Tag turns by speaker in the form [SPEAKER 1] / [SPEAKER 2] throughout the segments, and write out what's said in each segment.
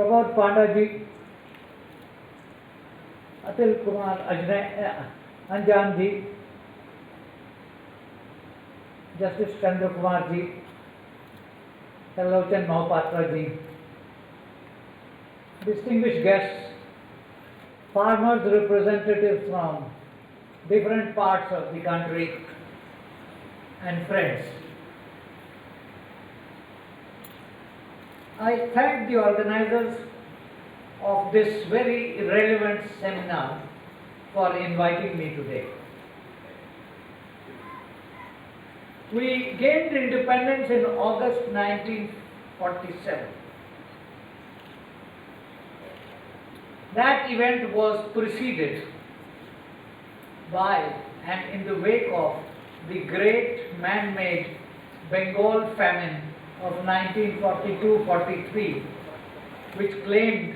[SPEAKER 1] Pramod Panda ji, Atil Kumar Anjan ji, Justice Chandra Kumar ji, Talochan Mahapatra ji, distinguished guests, farmers representatives from different parts of the country, and friends. I thank the organizers of this very relevant seminar for inviting me today. We gained independence in August 1947. That event was preceded by and in the wake of the great man-made Bengal famine of 1942-43, which claimed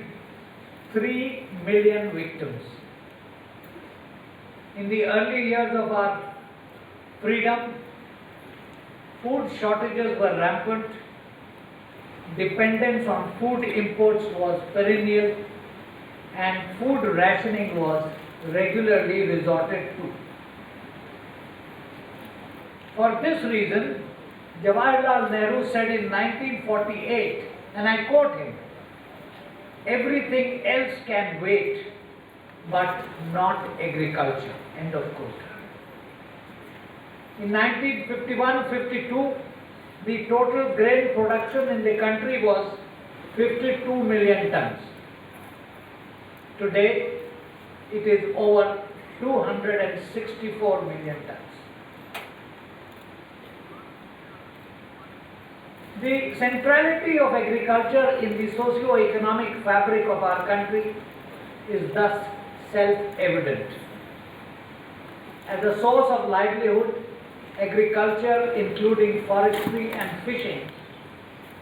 [SPEAKER 1] 3 million victims. In the early years of our freedom, food shortages were rampant, dependence on food imports was perennial, and food rationing was regularly resorted to. For this reason, Jawaharlal Nehru said in 1948, and I quote him, "Everything else can wait, but not agriculture." End of quote. In 1951-52, the total grain production in the country was 52 million tons. Today, it is over 264 million tons. The centrality of agriculture in the socio-economic fabric of our country is thus self-evident. As a source of livelihood, agriculture, including forestry and fishing,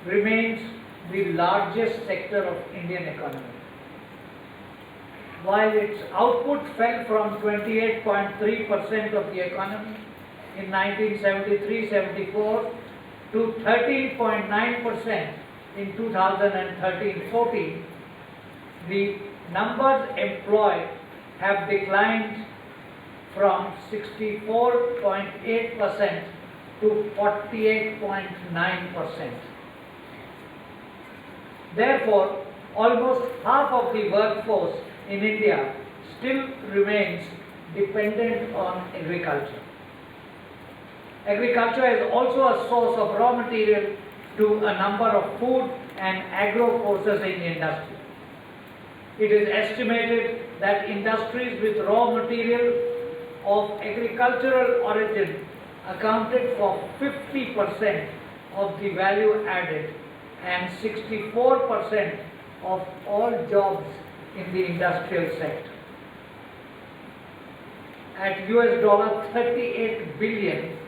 [SPEAKER 1] remains the largest sector of Indian economy. While its output fell from 28.3% of the economy in 1973-74 to 13.9% in 2013-14, the numbers employed have declined from 64.8% to 48.9%. Therefore, almost half of the workforce in India still remains dependent on agriculture. Agriculture is also a source of raw material to a number of food and agro-processing industries. It is estimated that industries with raw material of agricultural origin accounted for 50% of the value added and 64% of all jobs in the industrial sector. At $38 billion,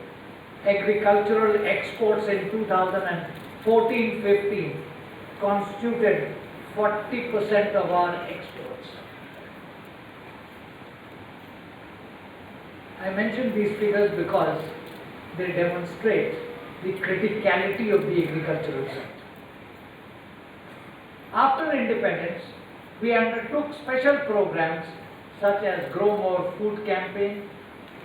[SPEAKER 1] agricultural exports in 2014-15 constituted 40% of our exports. I mention these figures because they demonstrate the criticality of the agricultural sector. After independence, we undertook special programs such as Grow More Food campaign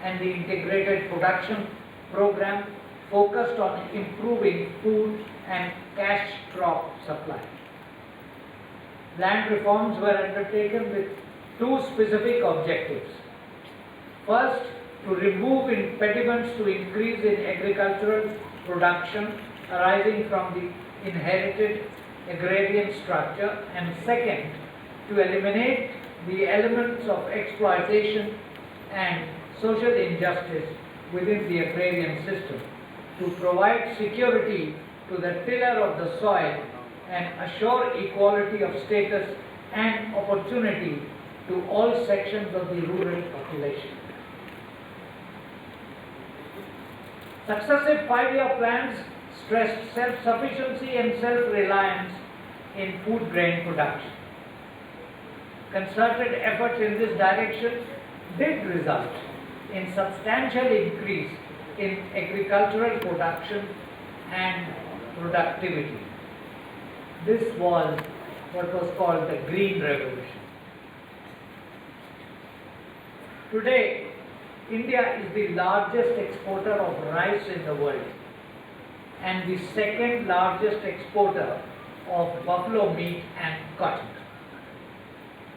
[SPEAKER 1] and the Integrated Production Program focused on improving food and cash crop supply. Land reforms were undertaken with two specific objectives. First, to remove impediments to increase in agricultural production arising from the inherited agrarian structure, and second, to eliminate the elements of exploitation and social injustice within the agrarian system, to provide security to the tiller of the soil and assure equality of status and opportunity to all sections of the rural population. Successive 5-year plans stressed self-sufficiency and self-reliance in food grain production. Concerted efforts in this direction did result in substantial increase in agricultural production and productivity. This was what was called the Green Revolution. Today, India is the largest exporter of rice in the world and the second largest exporter of buffalo meat and cotton.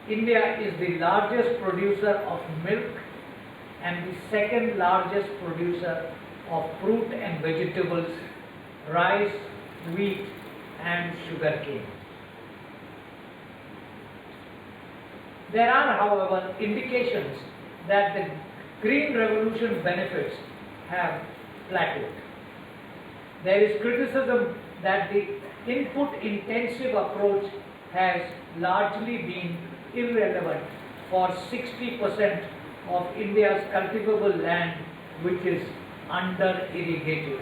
[SPEAKER 1] India is the largest producer of milk and the second largest producer of fruit and vegetables, rice, wheat and sugarcane. There are, however, indications that the Green Revolution benefits have plateaued. There is criticism that the input-intensive approach has largely been irrelevant for 60% of India's cultivable land, which is under-irrigated.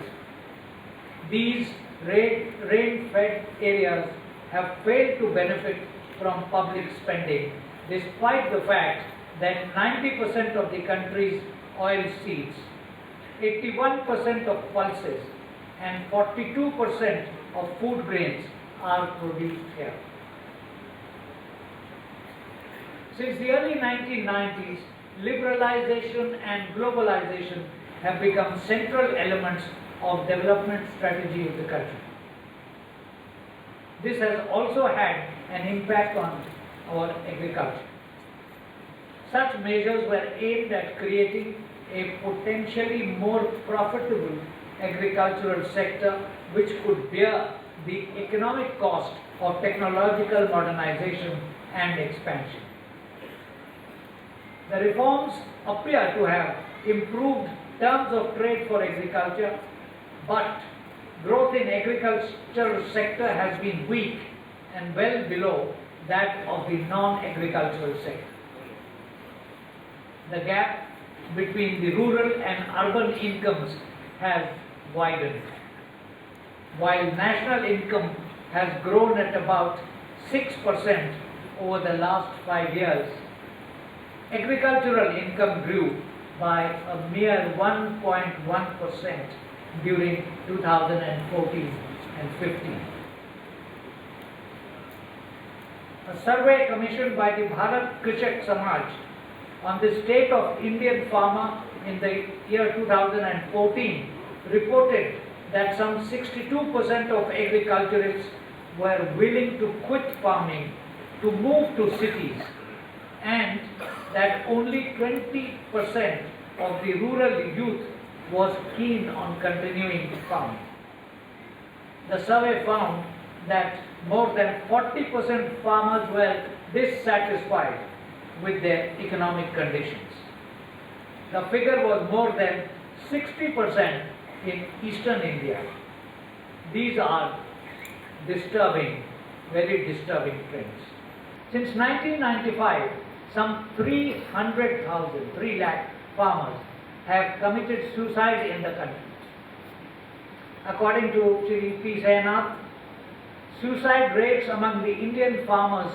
[SPEAKER 1] These rain-fed areas have failed to benefit from public spending, despite the fact that 90% of the country's oil seeds, 81% of pulses, and 42% of food grains are produced here. Since the early 1990s, liberalization and globalization have become central elements of development strategy of the country. This has also had an impact on our agriculture. Such measures were aimed at creating a potentially more profitable agricultural sector which could bear the economic cost of technological modernization and expansion. The reforms appear to have improved terms of trade for agriculture, but growth in agricultural sector has been weak and well below that of the non-agricultural sector. The gap between the rural and urban incomes has widened. While national income has grown at about 6% over the last 5 years, agricultural income grew by a mere 1.1% during 2014 and 15. A survey commissioned by the Bharat Krishak Samaj on the state of Indian farmer in the year 2014 reported that some 62% of agriculturists were willing to quit farming to move to cities, and that only 20% of the rural youth was keen on continuing farming. The survey found that more than 40% farmers were dissatisfied with their economic conditions. The figure was more than 60% in eastern India. These are disturbing, very disturbing trends. Since 1995, some 3 lakh farmers have committed suicide in the country. According to Shri P. Sainath, suicide rates among the Indian farmers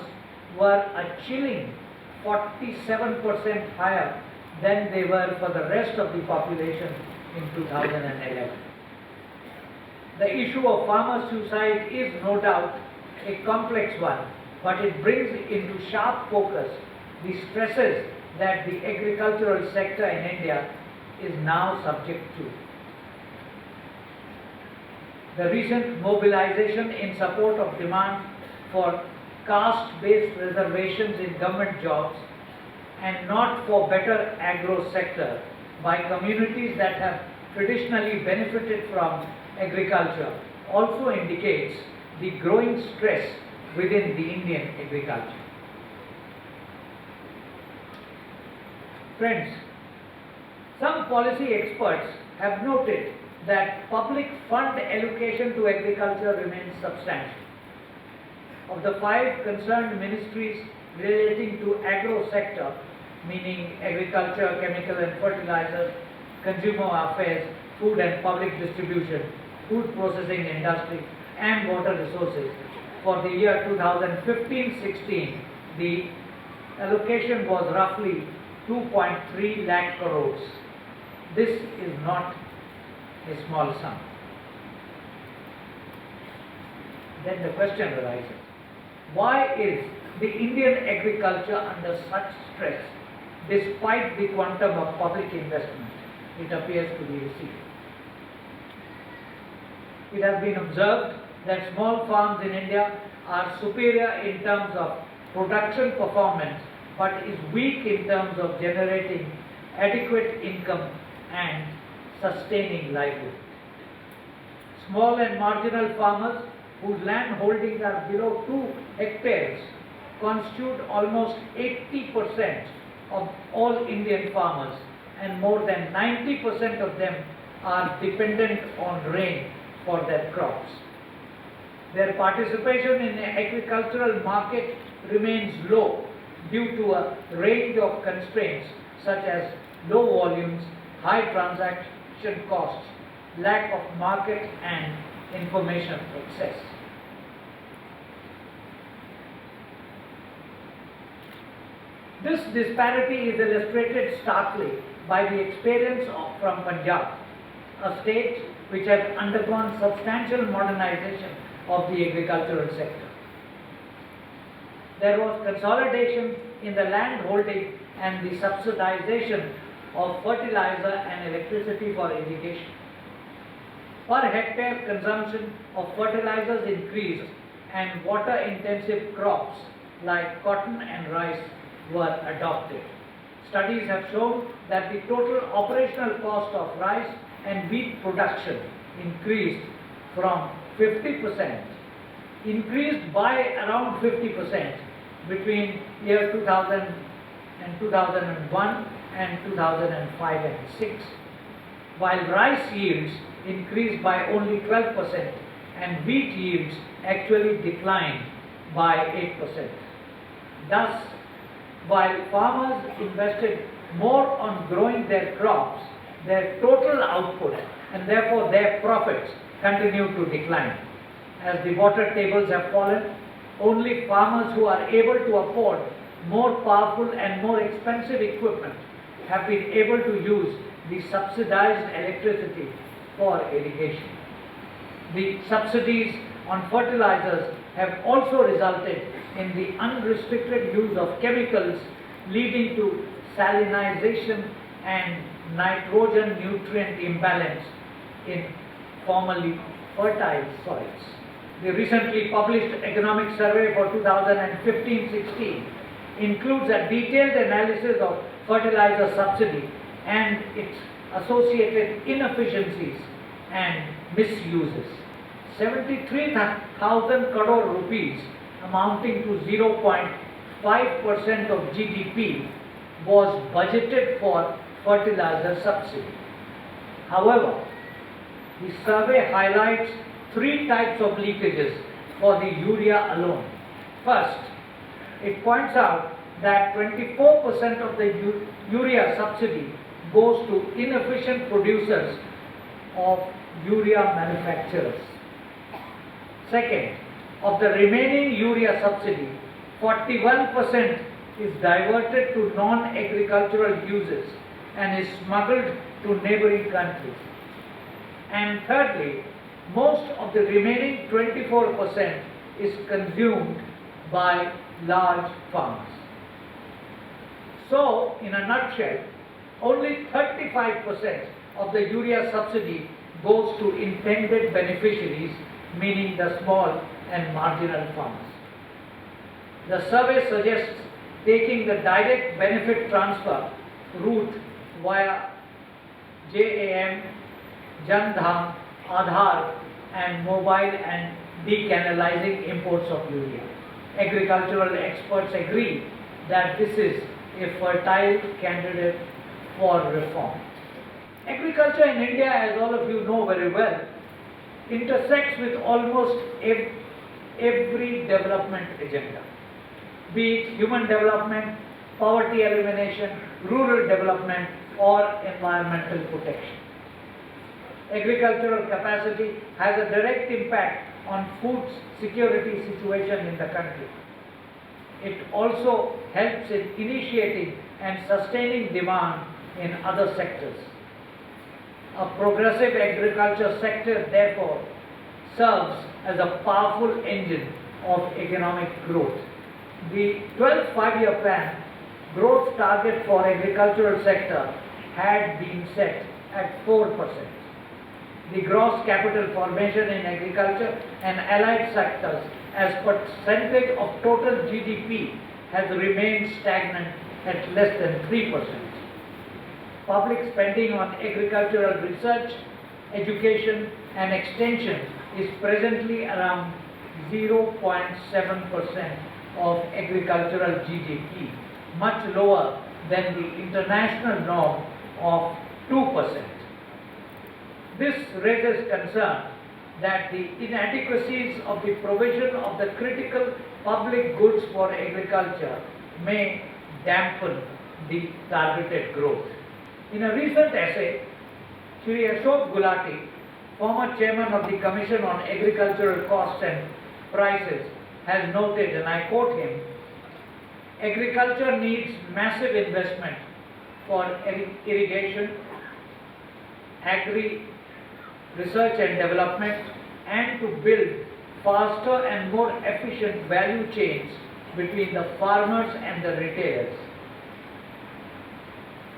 [SPEAKER 1] were a chilling 47% higher than they were for the rest of the population in 2011. The issue of farmer suicide is no doubt a complex one, but it brings into sharp focus the stresses that the agricultural sector in India is now subject to. The recent mobilization in support of demand for caste-based reservations in government jobs and not for better agro sector by communities that have traditionally benefited from agriculture also indicates the growing stress within the Indian agriculture. Friends, some policy experts have noted that public fund allocation to agriculture remains substantial. Of the 5 concerned ministries relating to agro sector, meaning agriculture, chemical and fertilizers, consumer affairs, food and public distribution, food processing industry and water resources, for the year 2015-16, the allocation was roughly 2.3 lakh crores. This is not a small sum. Then the question arises, Why is the Indian agriculture under such stress despite the quantum of public investment it appears to be receiving? It has been observed that small farms in India are superior in terms of production performance but is weak in terms of generating adequate income and sustaining livelihood. Small and marginal farmers whose land holdings are below 2 hectares constitute almost 80% of all Indian farmers, and more than 90% of them are dependent on rain for their crops. Their participation in the agricultural market remains low due to a range of constraints such as low volumes, high transaction costs, lack of market and information access. This disparity is illustrated starkly by the experience from Punjab, a state which has undergone substantial modernization of the agricultural sector. There was consolidation in the land holding and the subsidization of fertilizer and electricity for irrigation. Per hectare consumption of fertilizers increased and water-intensive crops like cotton and rice were adopted. Studies have shown that the total operational cost of rice and wheat production increased by around 50% between year 2000 and 2001 and 2005 and 6, while rice yields increased by only 12% and wheat yields actually declined by 8%. Thus, while farmers invested more on growing their crops, their total output and therefore their profits continue to decline. As the water tables have fallen, only farmers who are able to afford more powerful and more expensive equipment have been able to use the subsidized electricity for irrigation. The subsidies on fertilizers have also resulted in the unrestricted use of chemicals, leading to salinization and nitrogen nutrient imbalance in formerly fertile soils. The recently published economic survey for 2015-16 includes a detailed analysis of fertilizer subsidy and its associated inefficiencies and misuses. 73,000 crore rupees, amounting to 0.5% of GDP, was budgeted for fertilizer subsidy. However, the survey highlights 3 types of leakages for the urea alone. First, it points out that 24% of the urea subsidy goes to inefficient producers of urea manufacturers. Second, of the remaining urea subsidy, 41% is diverted to non-agricultural uses and is smuggled to neighboring countries. And thirdly, most of the remaining 24% is consumed by large farmers. So, in a nutshell, only 35% of the urea subsidy goes to intended beneficiaries, meaning the small and marginal farmers. The survey suggests taking the direct benefit transfer route via JAM, Jan Dhan, Aadhaar and mobile and decanalizing imports of urea. Agricultural experts agree that this is a fertile candidate for reform. Agriculture in India, as all of you know very well, intersects with almost every development agenda, be it human development, poverty elimination, rural development, or environmental protection. Agricultural capacity has a direct impact on food security situation in the country. It also helps in initiating and sustaining demand in other sectors. A progressive agriculture sector, therefore, serves as a powerful engine of economic growth. The 12th five-year plan growth target for agricultural sector had been set at 4%. The gross capital formation in agriculture and allied sectors as percentage of total GDP has remained stagnant at less than 3%. Public spending on agricultural research, education and extension is presently around 0.7% of agricultural GDP, much lower than the international norm of 2%. This raises concern that the inadequacies of the provision of the critical public goods for agriculture may dampen the targeted growth. In a recent essay, Shri Ashok Gulati, former chairman of the Commission on Agricultural Costs and Prices, has noted, and I quote him, agriculture needs massive investment for irrigation, agri research and development, and to build faster and more efficient value chains between the farmers and the retailers.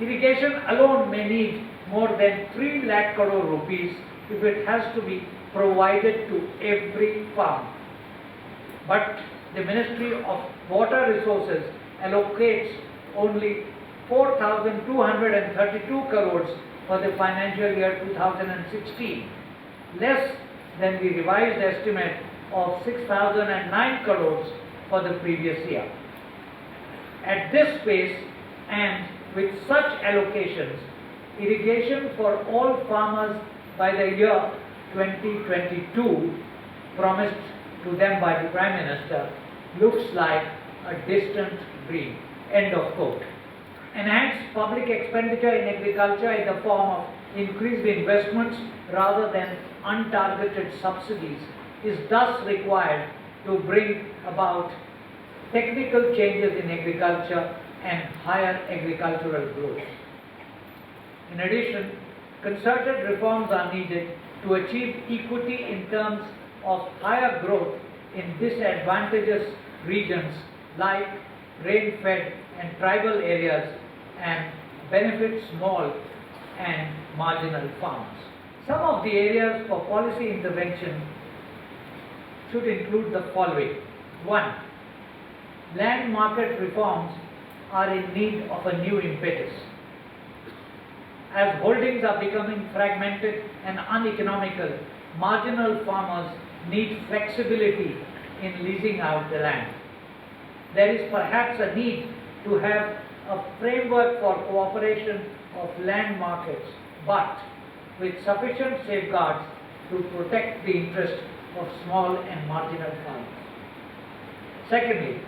[SPEAKER 1] Irrigation alone may need more than 3 lakh crore rupees if it has to be provided to every farm. But the Ministry of Water Resources allocates only 4,232 crores for the financial year 2016, less than the revised estimate of 6,009 crores for the previous year. At this pace and with such allocations, irrigation for all farmers by the year 2022 promised to them by the Prime Minister looks like a distant dream. End of quote. Enhanced public expenditure in agriculture in the form of increased investments rather than untargeted subsidies is thus required to bring about technical changes in agriculture and higher agricultural growth. In addition, concerted reforms are needed to achieve equity in terms of higher growth in disadvantageous regions like rain-fed and tribal areas and benefit small and marginal farmers. Some of the areas for policy intervention should include the following. 1. Land market reforms are in need of a new impetus. As holdings are becoming fragmented and uneconomical, marginal farmers need flexibility in leasing out the land. There is perhaps a need to have a framework for cooperation of land markets, but with sufficient safeguards to protect the interest of small and marginal farmers. Secondly,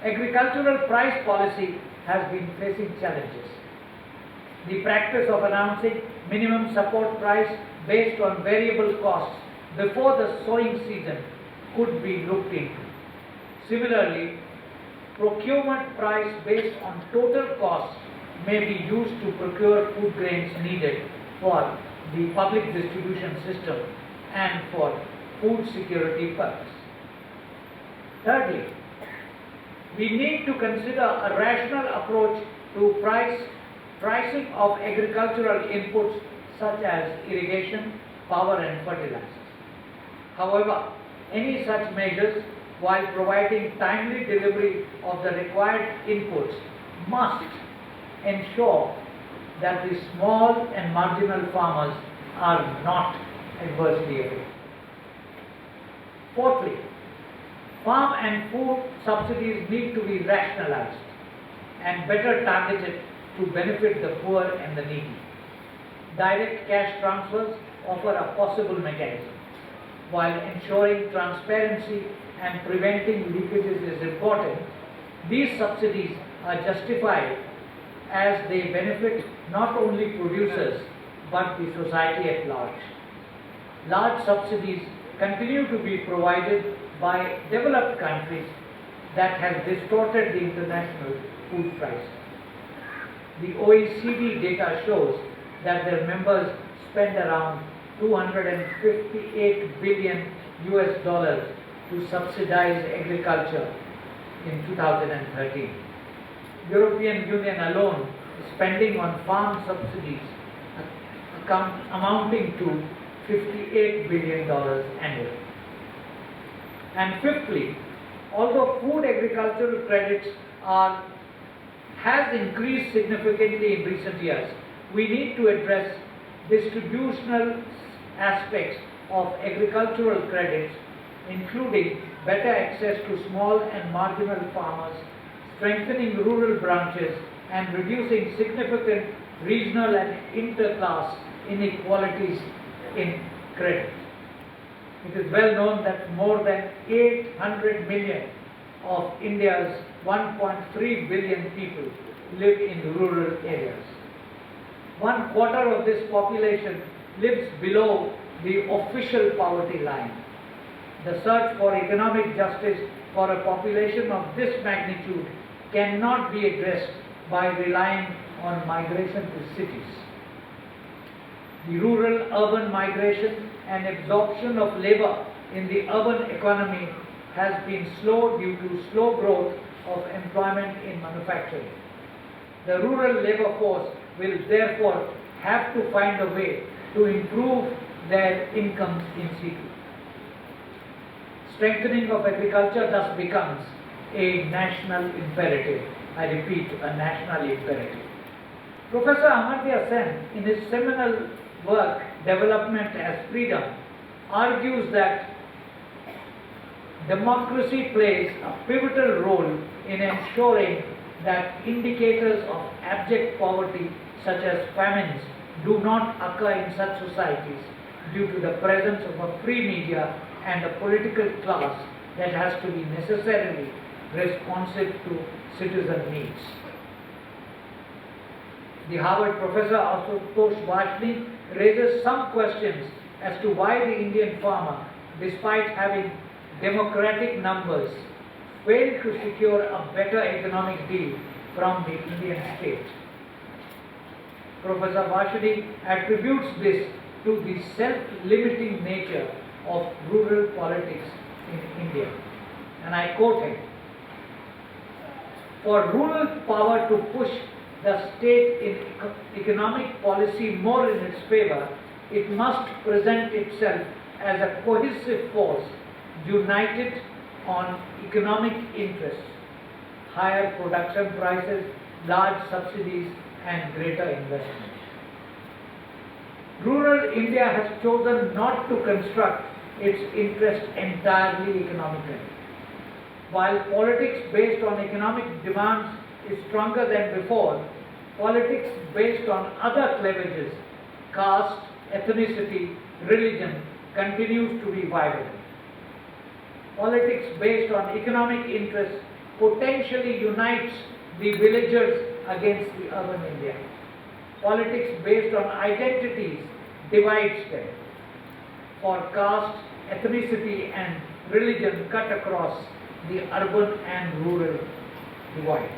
[SPEAKER 1] agricultural price policy has been facing challenges. The practice of announcing minimum support price based on variable costs before the sowing season could be looked into. Similarly, procurement price based on total costs may be used to procure food grains needed for the public distribution system and for food security purpose. Thirdly, we need to consider a rational approach to pricing of agricultural inputs such as irrigation, power and fertilizers. However, any such measures, while providing timely delivery of the required inputs, must ensure that the small and marginal farmers are not adversely affected. Fourthly, farm and food subsidies need to be rationalized and better targeted to benefit the poor and the needy. Direct cash transfers offer a possible mechanism. While ensuring transparency and preventing leakages is important, these subsidies are justified as they benefit not only producers but the society at large. Large subsidies continue to be provided by developed countries that has distorted the international food price. The OECD data shows that their members spend around $258 billion to subsidize agriculture in 2013. European Union alone is spending on farm subsidies amounting to $58 billion annually. And fifthly, although food agricultural credits has increased significantly in recent years, we need to address distributional aspects of agricultural credits, including better access to small and marginal farmers, strengthening rural branches, and reducing significant regional and inter-class inequalities in credit. It is well known that more than 800 million of India's 1.3 billion people live in rural areas. 1/4 of this population lives below the official poverty line. The search for economic justice for a population of this magnitude cannot be addressed by relying on migration to cities. The rural-urban migration and absorption of labor in the urban economy has been slow due to slow growth of employment in manufacturing. The rural labor force will therefore have to find a way to improve their incomes in situ. Strengthening of agriculture thus becomes a national imperative. I repeat, a national imperative. Professor Amartya Sen, in his seminal work, Development as Freedom, argues that democracy plays a pivotal role in ensuring that indicators of abject poverty, such as famines, do not occur in such societies due to the presence of a free media and a political class that has to be necessarily responsive to citizen needs. The Harvard professor Ashutosh Vashni raises some questions as to why the Indian farmer, despite having democratic numbers, failed to secure a better economic deal from the Indian state. Professor Vashni attributes this to the self-limiting nature of rural politics in India. And I quote him, "For rural power to push the state in economic policy more in its favor, it must present itself as a cohesive force united on economic interests, higher production prices, large subsidies, and greater investment. Rural India has chosen not to construct its interest entirely economically. While politics based on economic demands is stronger than before, politics based on other cleavages, caste, ethnicity, religion, continues to be vibrant. Politics based on economic interests potentially unites the villagers against the urban India. Politics based on identities divides them. For caste, ethnicity, and religion cut across the urban and rural divide.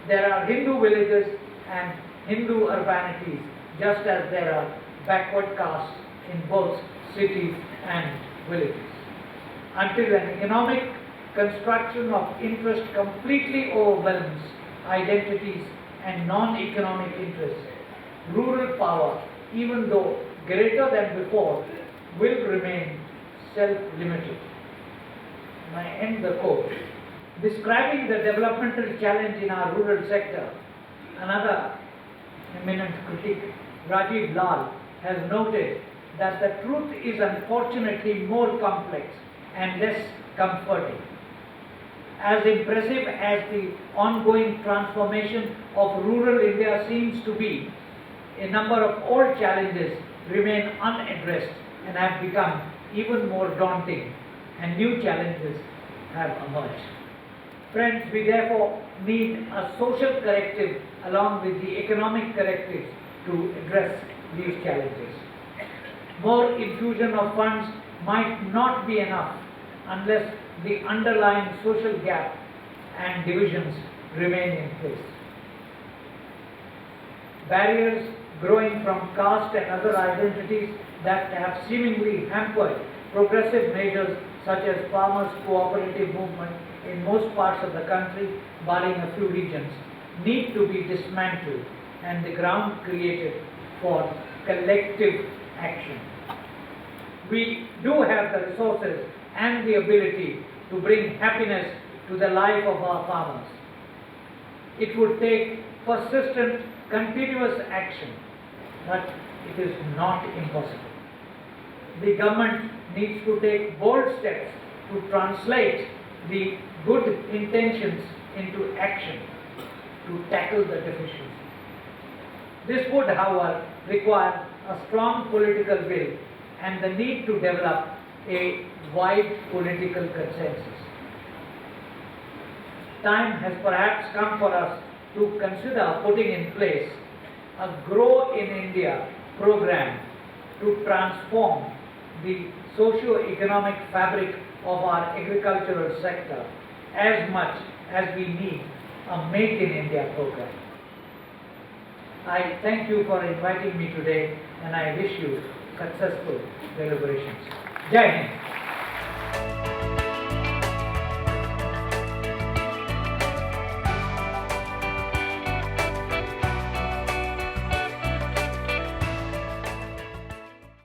[SPEAKER 1] There are Hindu villages and Hindu urbanities, just as there are backward castes in both cities and villages. Until an economic construction of interest completely overwhelms identities and non-economic interests, rural power, even though greater than before, will remain self-limited." And I end the quote. Describing the developmental challenge in our rural sector, another eminent critic, Rajiv Lal, has noted that the truth is unfortunately more complex and less comforting. As impressive as the ongoing transformation of rural India seems to be, a number of old challenges remain unaddressed and have become even more daunting, and new challenges have emerged. Friends, we therefore need a social corrective along with the economic correctives to address these challenges. More infusion of funds might not be enough unless the underlying social gap and divisions remain in place. Barriers growing from caste and other identities that have seemingly hampered progressive measures such as farmers' cooperative movement in most parts of the country, barring a few regions, need to be dismantled and the ground created for collective action. We do have the resources and the ability to bring happiness to the life of our farmers. It would take persistent, continuous action, but it is not impossible. The government needs to take bold steps to translate the good intentions into action to tackle the deficiencies. This would, however, require a strong political will and the need to develop a wide political consensus. Time has perhaps come for us to consider putting in place a Grow in India program to transform the socio-economic fabric of our agricultural sector as much as we need a Make in India program. I thank you for inviting me today and I wish you successful deliberations. Jai Hind.